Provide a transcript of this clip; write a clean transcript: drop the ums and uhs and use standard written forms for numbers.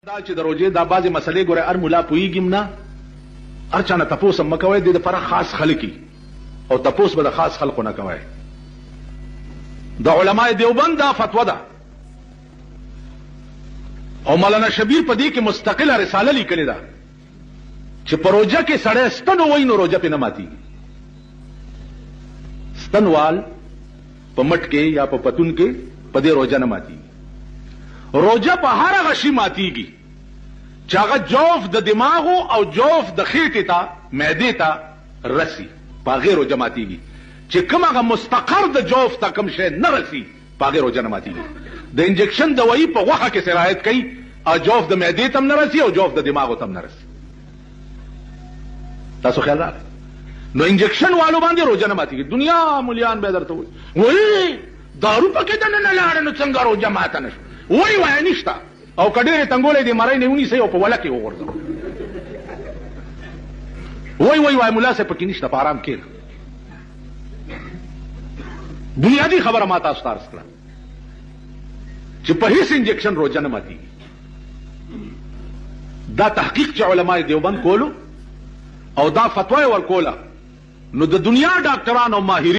دا چې د روزې دا بعضې مسلې ګوره هر ملا پوهېږي نه هر چا نه تپوس هم مه کوئ دې دپاره خاص خلک او تپوس به د خاص خلقو نه کوئ. د علماء دیوبند دا فتوه ده او مولانا شبیر په دې کې مستقله رساله لیکلې ده چې په روژه کې سړی ستن ووایي نو روژه پې نه ماتېږي. ستنوال په مټ کې یا په پتون کې په دې روژه نه ماتېږي. روژه په هر هغه شي ماتېږي چې هغه جوف د دماغو او جوف د خېټې ته معدې ته رسي په هغې روژه ماتېږي. چې کوم هغه مستقر د جوف ته کوم شی نه رسي په هغې روژه نه ماتېږي. د انجکشن دوایي په غوښه کې سرایت کوي او جوف د معدې ته هم نه رسي او جوف د دماغو ته هم نه رسي. تاسو خیال راغی نو انجکشن والو باندې روژه نه ماتېږي. دنیا مولیان به درته وایي دارو پکې دننه لاړه نو څنګه روژه ماته نه شو. وایي نشته او که ډېرې تنګولی دې مرۍ نه ونیسئ او په وله کې وغورځوئ. وایي ملا صاحب پکې نشته په ارام کښېنه. بنیادي خبره ما تاسو ته عرض کړه چې په هیڅ انجکشن روژه نه ماتېږي. دا تحقیق چې علماء دیوبند کولو او دا فتوا یې ورکوله نو د دنیا ډاکټران او ماهرین